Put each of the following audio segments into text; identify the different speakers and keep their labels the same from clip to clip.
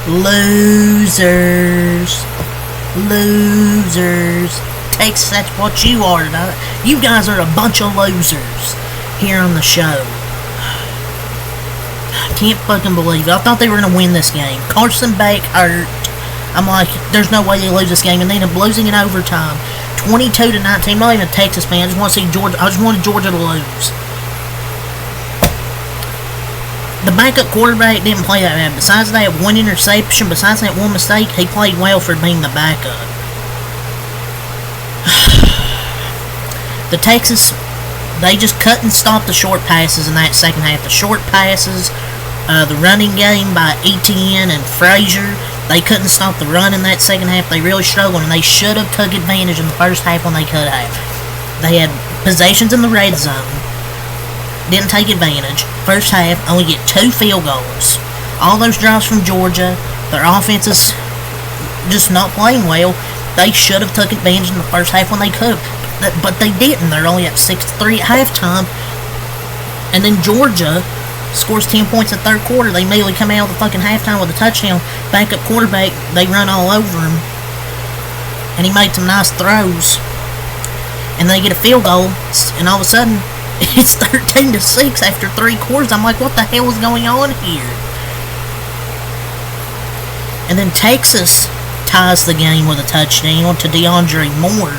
Speaker 1: Losers. Losers. Texas, that's what you are tonight. You guys are a bunch of losers here on the show. I can't fucking believe it. I thought they were going to win this game. Carson Beck hurt. I'm like, there's no way they lose this game, and they end up losing in overtime. 22-19. I'm not even a Texas fan. I just want to see Georgia. I just wanted Georgia to lose. The backup quarterback didn't play that bad. Besides that one interception, besides that one mistake, he played well for being the backup. The Texas, they just cut and stopped the short passes in that second half. The short passes, the running game by Etienne and Frazier, they couldn't stop the run in that second half. They really struggled, and they should have took advantage in the first half when they could have. They had possessions in the red zone, didn't take advantage. First half, only get 2 field goals. All those drives from Georgia, their offense is just not playing well. They should have took advantage in the first half when they could have. But they didn't. They're only up 6-3 at halftime. And then Georgia scores 10 points in the third quarter. They immediately come out of the fucking halftime with a touchdown. Backup quarterback, they run all over him. And he made some nice throws. And they get a field goal. And all of a sudden, it's 13-6 after 3 quarters. I'm like, what the hell is going on here? And then Texas ties the game with a touchdown to DeAndre Moore.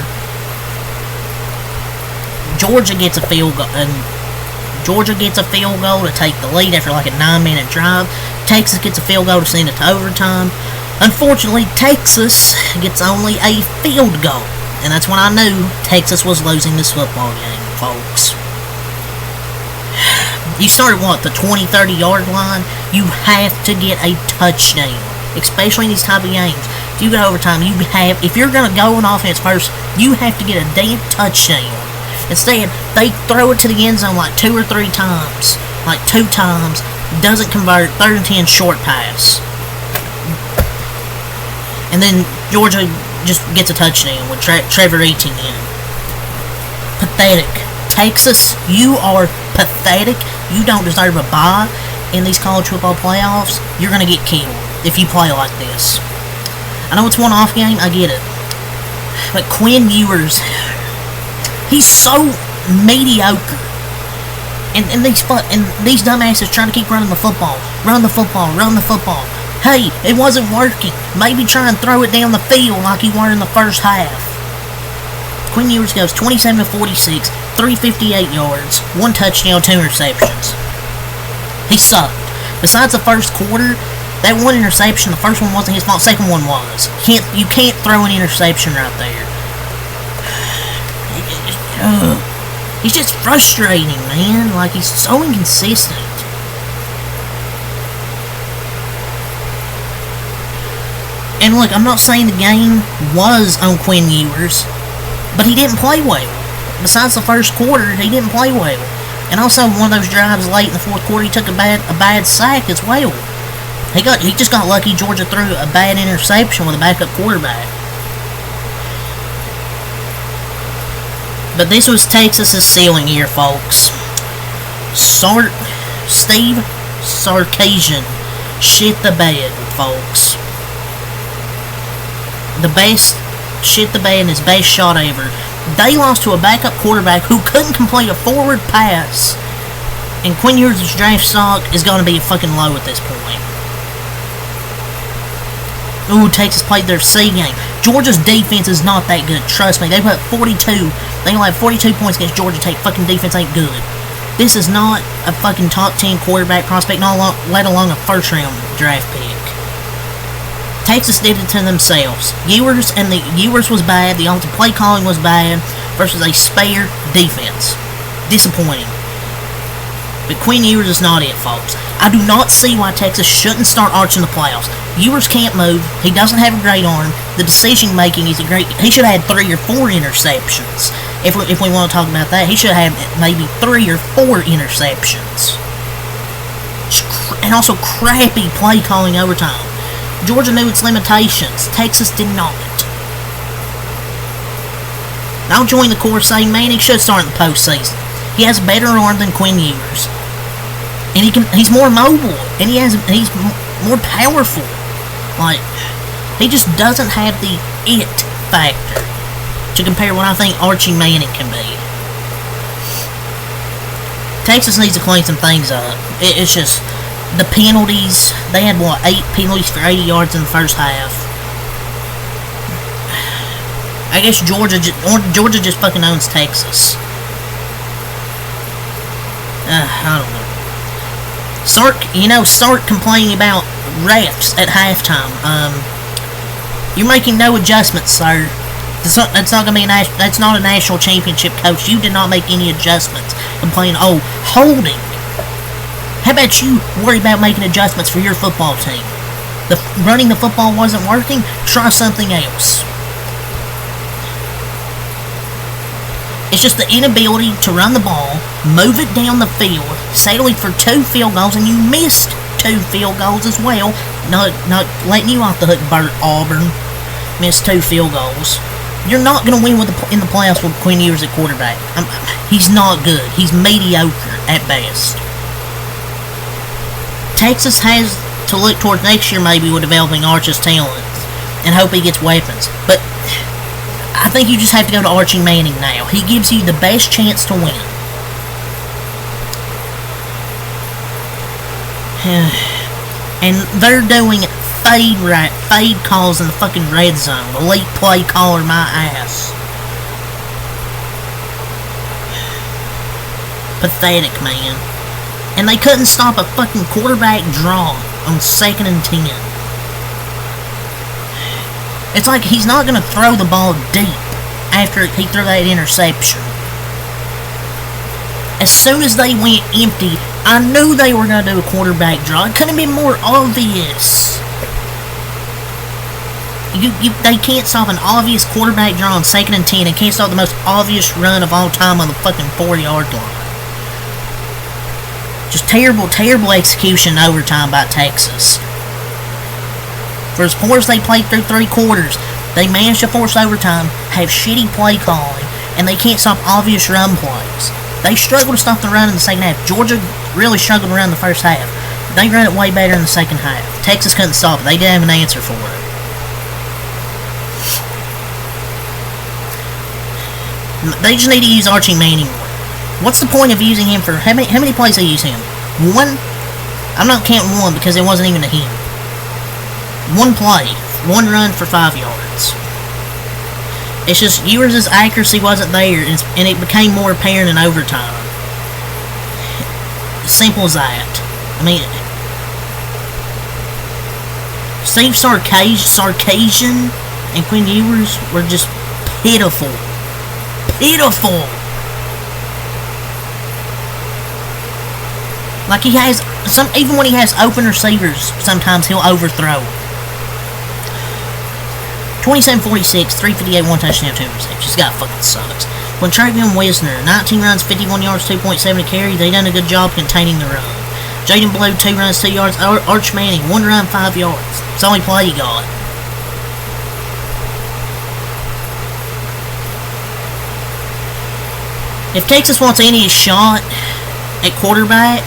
Speaker 1: Georgia gets a field goal, and Georgia gets a field goal to take the lead after like a 9-minute drive. Texas gets a field goal to send it to overtime. Unfortunately, Texas gets only a field goal, and that's when I knew Texas was losing this football game, folks. You start at what, the 20-30 yard line? You have to get a touchdown, especially in these type of games. If you go overtime, if you're going to go on offense first, you have to get a damn touchdown. Instead, they throw it to the end zone like 2 or 3 times. Like 2 times. Doesn't convert. 3rd and 10 short pass. And then Georgia just gets a touchdown with Trevor Etienne. Pathetic. Texas, you are pathetic. You don't deserve a bye in these college football playoffs. You're going to get killed if you play like this. I know it's one off game. I get it. But Quinn Ewers, he's so mediocre. And these dumbasses trying to keep running the football. Run the football. Run the football. Hey, it wasn't working. Maybe try and throw it down the field like he were in the first half. Quinn Ewers goes 27-46, 358 yards, 1 touchdown, 2 interceptions. He sucked. Besides the first quarter, that 1 interception, the first one wasn't his fault, second one was. You can't throw an interception right there. He's just frustrating, man. Like, he's so inconsistent. And look, I'm not saying the game was on Quinn Ewers, but he didn't play well. Besides the first quarter, he didn't play well. And also, one of those drives late in the fourth quarter, he took a bad sack as well. He just got lucky. Georgia threw a bad interception with a backup quarterback. But this was Texas's ceiling year, folks. Steve Sarkisian shit the bed, folks. The best shit the bed in his best shot ever. They lost to a backup quarterback who couldn't complete a forward pass. And Quinn Ewers' draft stock is going to be fucking low at this point. Ooh, Texas played their C game. Georgia's defense is not that good. Trust me, they put 42. They only have 42 points against Georgia Tech. Fucking defense ain't good. This is not a fucking top 10 quarterback prospect, let alone a first-round draft pick. Texas did it to themselves. Ewers was bad. The offensive play calling was bad versus a spare defense. Disappointing. But Quinn Ewers is not it, folks. I do not see why Texas shouldn't start arching the playoffs. Ewers can't move. He doesn't have a great arm. The decision making is great. He should have had 3 or 4 interceptions. If we want to talk about that, he should have had maybe 3 or 4 interceptions. And also crappy play calling overtime. Georgia knew its limitations. Texas did not. I'll join the chorus saying, man, he should start in the postseason. He has a better arm than Quinn Ewers. And he's more mobile. And he's more powerful. Like, he just doesn't have the it factor to compare what I think Archie Manning can be. Texas needs to clean some things up. It's just the penalties. They had, 8 penalties for 80 yards in the first half. I guess Georgia just fucking owns Texas. I don't know. Sark complaining about refs at halftime. You're making no adjustments, sir. That's not gonna be that's not a national championship coach. You did not make any adjustments. Complaining, holding. How about you worry about making adjustments for your football team? Running the football wasn't working. Try something else. It's just the inability to run the ball, move it down the field, settling for 2 field goals, and you missed 2 field goals as well. Not letting you off the hook, Bert Auburn. Missed 2 field goals. You're not going to win in the playoffs with Quinn Ewers at quarterback. He's not good. He's mediocre at best. Texas has to look towards next year maybe with developing Arch's talent and hope he gets weapons. But I think you just have to go to Archie Manning now. He gives you the best chance to win. And they're doing fade calls in the fucking red zone. Elite play caller, my ass. Pathetic, man. And they couldn't stop a fucking quarterback draw on 2nd and 10. It's like he's not going to throw the ball deep after he threw that interception. As soon as they went empty, I knew they were going to do a quarterback draw. It couldn't have been more obvious. They can't stop an obvious quarterback draw on 2nd and 10 and can't stop the most obvious run of all time on the fucking 4-yard line. Just terrible, terrible execution in overtime by Texas. For as poor as they played through 3 quarters, they managed to force overtime, have shitty play calling, and they can't stop obvious run plays. They struggled to stop the run in the second half. Georgia really struggled to run the first half. They ran it way better in the second half. Texas couldn't stop it. They didn't have an answer for it. They just need to use Archie Manning more. What's the point of using him for... How many plays they use him? 1? I'm not counting 1 because it wasn't even a him. 1 play. 1 run for 5 yards. It's just Ewers' accuracy wasn't there, and it became more apparent in overtime. Simple as that. I mean, Steve Sarkisian and Quinn Ewers were just pitiful. Pitiful! Like he has even when he has open receivers, sometimes he'll overthrow. 27-46, 358, 1 touchdown, 2 interceptions. This guy fucking sucks. When Travion Wisner, 19 runs, 51 yards, 2.7 a carry, they done a good job containing the run. Jaden Blue, 2 runs, 2 yards. Arch Manning, 1 run, 5 yards. It's the only play he got. If Texas wants any shot at quarterback,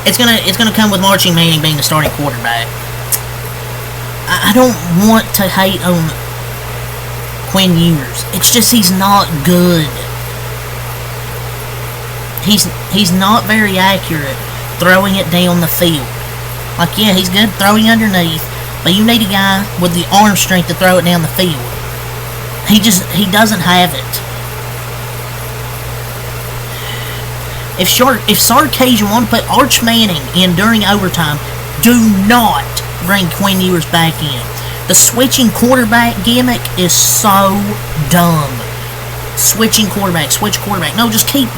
Speaker 1: it's gonna come with Archie Manning being the starting quarterback. I don't want to hate on Quinn Ewers. It's just he's not good. He's not very accurate throwing it down the field. Like, yeah, he's good throwing underneath, but you need a guy with the arm strength to throw it down the field. He doesn't have it. If Sarkisian want to put Arch Manning in during overtime, do not bring Quinn Ewers back in. The switching quarterback gimmick is so dumb. Switch quarterback. No, just keep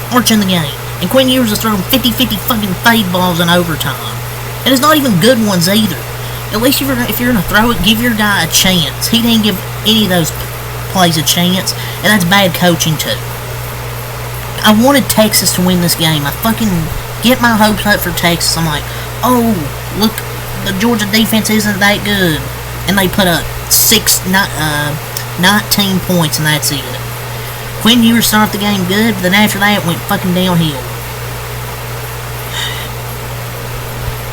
Speaker 1: Arch in the game. And Quinn Ewers is throwing 50-50 fucking fade balls in overtime. And it's not even good ones either. At least if you're going to throw it, give your guy a chance. He didn't give any of those plays a chance, and that's bad coaching too. I wanted Texas to win this game. I fucking get my hopes up for Texas. I'm like, oh, look, the Georgia defense isn't that good. And they put up 19 points, and that's it. Quinn Ewers started the game good, but then after that, it went fucking downhill.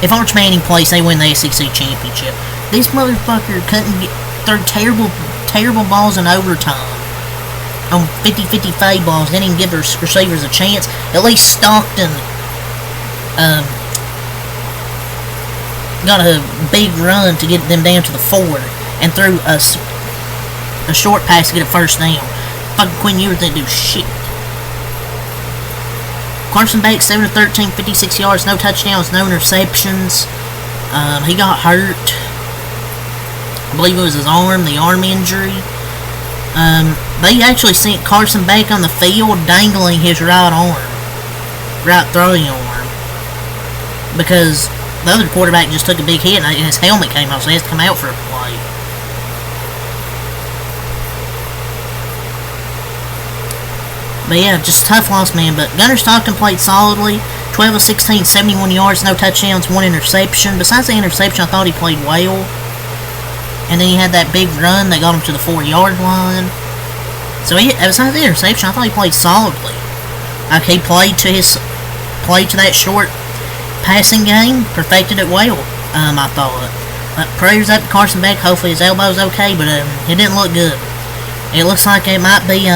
Speaker 1: If Arch Manning plays, they win the SEC championship. This motherfucker couldn't get throw terrible balls in overtime on 50-50 fade balls. Didn't even give the receivers a chance. At least Stockton got a big run to get them down to the 4 and threw a short pass to get a first down. Fucking Quinn Ewers didn't do shit. Carson Beck, 7 of 13, 56 yards, no touchdowns, no interceptions. He got hurt. I believe it was his arm, the arm injury. They actually sent Carson Beck on the field dangling his right throwing arm, because the other quarterback just took a big hit and his helmet came off, so he has to come out for a play. But yeah, just a tough loss, man. But Gunnar Stockton played solidly. 12 of 16, 71 yards, no touchdowns, 1 interception. Besides the interception, I thought he played well. And then he had that big run that got him to the 4-yard line. So besides the interception, I thought he played solidly. Like, he played to that short passing game, perfected it well. I thought. Prayers up to Carson Beck. Hopefully his elbow's okay, but it didn't look good. It looks like it might be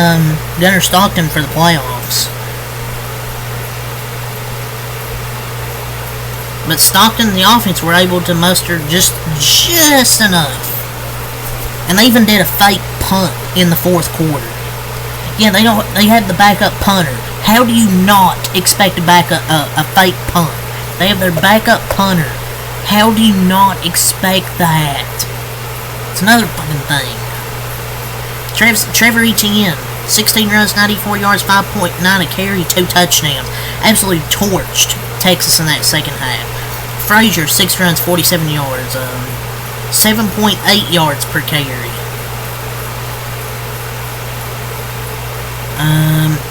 Speaker 1: Gunnar Stockton for the playoffs. But Stockton and the offense were able to muster just enough. And they even did a fake punt in the 4th quarter. Yeah, they had the backup punter. How do you not expect to back a fake punt? They have their backup punter. How do you not expect that? It's another fucking thing. Trevor Etienne, 16 runs, 94 yards, 5.9 a carry, 2 touchdowns. Absolutely torched Texas in that second half. Frazier, 6 runs, 47 yards, 7.8 yards per carry.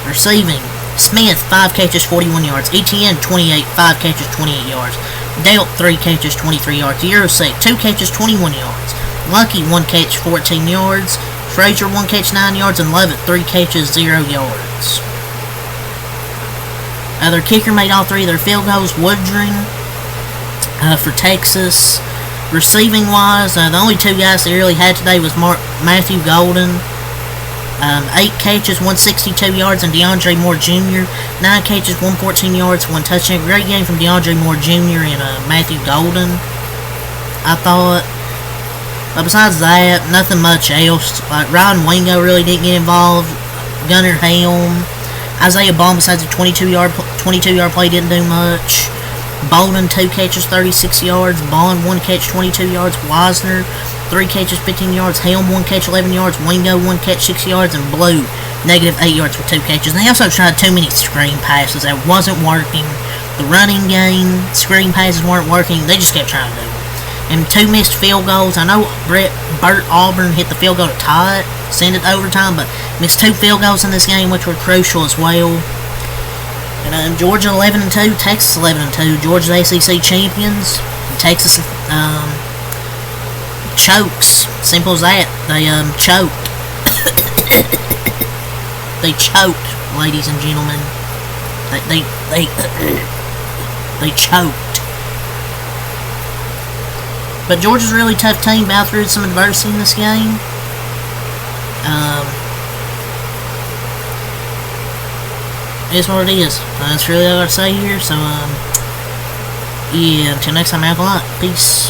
Speaker 1: Receiving, Smith, 5 catches, 41 yards. Etienne, 28, 5 catches, 28 yards. Delt, 3 catches, 23 yards. Eurosec, 2 catches, 21 yards. Lucky, 1 catch, 14 yards. Frazier, 1 catch, 9 yards. And Levitt, 3 catches, 0 yards. Their kicker made all 3 of their field goals. Woodring for Texas. Receiving wise, the only 2 guys they really had today was Matthew Golden. 8 catches, 162 yards, and DeAndre Moore Jr. 9 catches, 114 yards, 1 touchdown. Great game from DeAndre Moore Jr. and Matthew Golden, I thought. But besides that, nothing much else. Like, Ryan Wingo really didn't get involved. Gunnar Helm. Isaiah Bond, besides the 22-yard play, didn't do much. Bolden, 2 catches, 36 yards. Bond, 1 catch, 22 yards. Wisner, 3 catches, 15 yards. Helm, 1 catch, 11 yards. Wingo, 1 catch, 6 yards. And Blue, -8 yards with 2 catches. And they also tried too many screen passes that wasn't working. The running game, screen passes weren't working. They just kept trying to do it. And 2 missed field goals. I know Bert Auburn hit the field goal to tie it, send it to overtime, but missed 2 field goals in this game, which were crucial as well. And Georgia 11-2, Texas 11-2. Georgia's ACC champions. Texas chokes. Simple as that. They choked. They choked, ladies and gentlemen. They choked. But Georgia's a really tough team. Bowed through some adversity in this game. It's what it is. That's really all I gotta say here. So, yeah, until next time, have a lot. Peace.